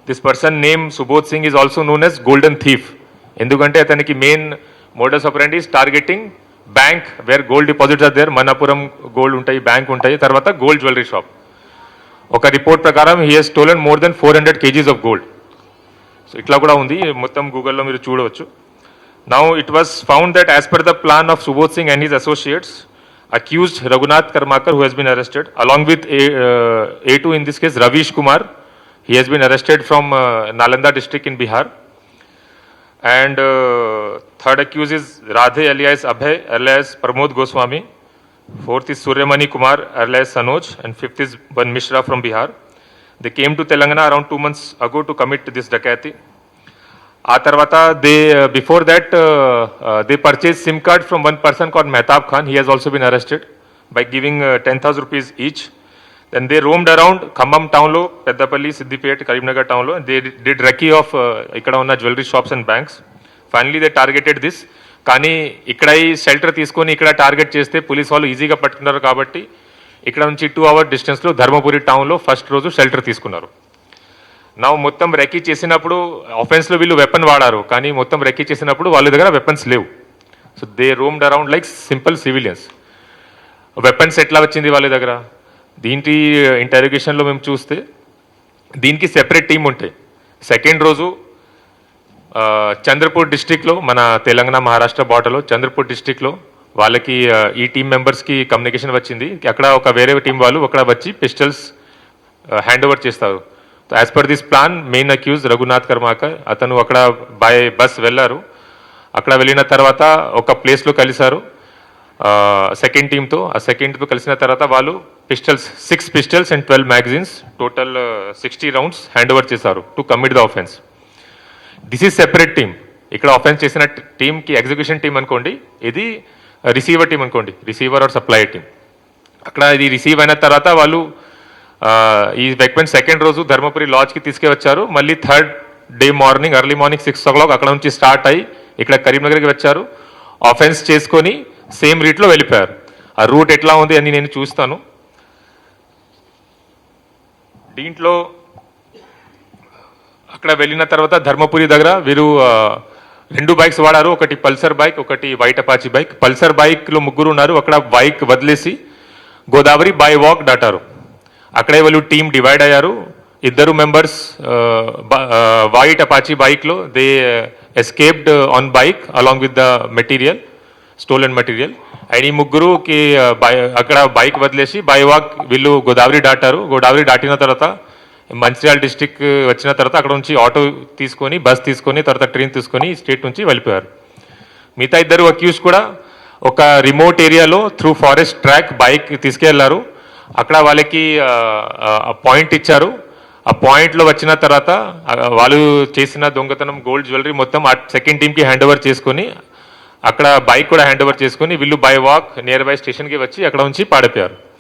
This person named Subodh Singh is also known as Golden Thief. ఎందుకంటే అతనికి main modus operandi is targeting bank where gold deposits are there, Manappuram gold ఉంటాయి, bank ఉంటాయి, తర్వాత gold jewellery shop. ఒక report ప్రకారం he has stolen more than 400 kgs of gold. So ఇట్లా కూడా ఉంది, మొత్తం గూగుల్లో మీరు చూడవచ్చు. Now it was found that as per the plan of Subodh Singh and his associates, accused Raghunath Karmakar, who has been arrested, along with A2 in this case, Ravish Kumar. He has been arrested from Nalanda district in Bihar. And third accused is Radhe alias Abhay alias Pramod Goswami. Fourth is Suryamani Kumar alias Sanoj. And fifth is Ban Mishra from Bihar. They came to Telangana around 2 months ago to commit this dakati. ఆ తర్వాత before that they purchase SIM card from one person called Mehtab Khan. He has also been arrested by giving 10,000 rupees each. Then they roamed around Khammam టౌన్లో, పెద్దపల్లి, సిద్దిపేట, కరీంనగర్ టౌన్లో. They did reiki of ఇక్కడ ఉన్న jewellery shops and banks. Finally they targeted this. కానీ ఇక్కడ ఈ shelter తీసుకొని ఇక్కడ target చేస్తే పోలీస్ వాళ్ళు ఈజీగా పట్టుకున్నారు కాబట్టి ఇక్కడ నుంచి 2 hour డిస్టెన్స్లో ధర్మపురి టౌన్లో ఫస్ట్ రోజు షెల్టర్ తీసుకున్నారు. నా మొత్తం రెక్కీ చేసినప్పుడు ఆఫెన్స్లో వీళ్ళు వెపన్ వాడారు, కానీ మొత్తం రెక్కీ చేసినప్పుడు వాళ్ళ దగ్గర వెపన్స్ లేవు. So they roamed around like simple civilians. Weapons ఎట్లా వచ్చింది వాళ్ళ దగ్గర? దీంట్లో ఇంటరోగేషన్లో మేము చూస్తే దీనికి సెపరేట్ టీం ఉంటాయి. సెకండ్ రోజు చంద్రపూర్ డిస్టిక్లో, మన తెలంగాణ మహారాష్ట్ర బార్డర్లో చంద్రపూర్ డిస్టిక్లో వాళ్ళకి ఈ టీం మెంబర్స్కి కమ్యూనికేషన్ వచ్చింది. అక్కడ ఒక వేరే టీం వాళ్ళు అక్కడ వచ్చి పిస్టల్స్ హ్యాండ్ ఓవర్ చేస్తారు. As per this plan main accused Raghunath Karmakar, అతను అక్కడ బై బస్ వెళ్ళారు. అక్కడ వెళ్ళిన తర్వాత ఒక ప్లేస్లో కలిశారు సెకండ్ టీంతో. ఆ సెకండ్ టీంతో కలిసిన తర్వాత వాళ్ళు pistols 6 pistols and 12 magazines, total 60 rounds hand over చేశారు to commit the offence. This is separate team. ఇక్కడ ఆఫెన్స్ చేసిన టీంకి ఎగ్జిక్యూషన్ టీం అనుకోండి, ఇది రిసీవర్ టీం అనుకోండి, రిసీవర్ ఆర్ సప్లయర్ టీం. అక్కడ ఇది రిసీవ్ అయిన తర్వాత వాళ్ళు ఈ వెపన్ సెకండ్ రోజు ధర్మపురి లాడ్జ్కి తీసుకువచ్చారు. మళ్ళీ third day morning early morning 6 o'clock అక్కడ నుంచి స్టార్ట్ అయ్యి ఇక్కడ కరీంనగర్కి వచ్చారు. ఆఫెన్స్ చేసుకొని సేమ్ రూట్లో వెళ్ళిపోయారు. ఆ రూట్ ఎట్లా ఉంది అని నేను చూస్తాను. దీంట్లో అక్కడ వెళ్ళిన తర్వాత ధర్మపురి దగ్గర వీరు 2 bikes వాడారు. ఒకటి పల్సర్ బైక్, ఒకటి వైట్ అపాచీ బైక్. పల్సర్ బైక్లో 3 ఉన్నారు. అక్కడ బైక్ వదిలేసి గోదావరి బై వాక్ దాటారు. అక్కడే వాళ్ళు టీం డివైడ్ అయ్యారు. 2 members వైట్ అపాచీ బైక్లో they escaped on bike along with the material, stolen material. And ఈ 3కి అక్కడ బైక్ వదిలేసి బై వాక్ వీళ్ళు గోదావరి దాటారు. గోదావరి దాటిన తర్వాత మంచిర్యాల డిస్టిక్ వచ్చిన తర్వాత అక్కడ నుంచి ఆటో తీసుకొని, బస్ తీసుకొని, తర్వాత ట్రైన్ తీసుకొని స్టేట్ నుంచి వెళ్ళిపోయారు. మిగతా 2 అక్యూజ్ కూడా ఒక రిమోట్ ఏరియాలో త్రూ ఫారెస్ట్ ట్రాక్ బైక్ తీసుకెళ్లారు. అక్కడ వాళ్ళకి పాయింట్ ఇచ్చారు. ఆ పాయింట్లో వచ్చిన తర్వాత వాళ్ళు చేసిన దొంగతనం గోల్డ్ జ్యువెలరీ మొత్తం ఆ సెకండ్ టీంకి హ్యాండ్ ఓవర్ చేసుకొని, అక్కడ బైక్ కూడా హ్యాండ్ ఓవర్ చేసుకొని వీళ్ళు బై వాక్ నియర్ బై స్టేషన్కి వచ్చి అక్కడ నుంచి పాడిపోయారు.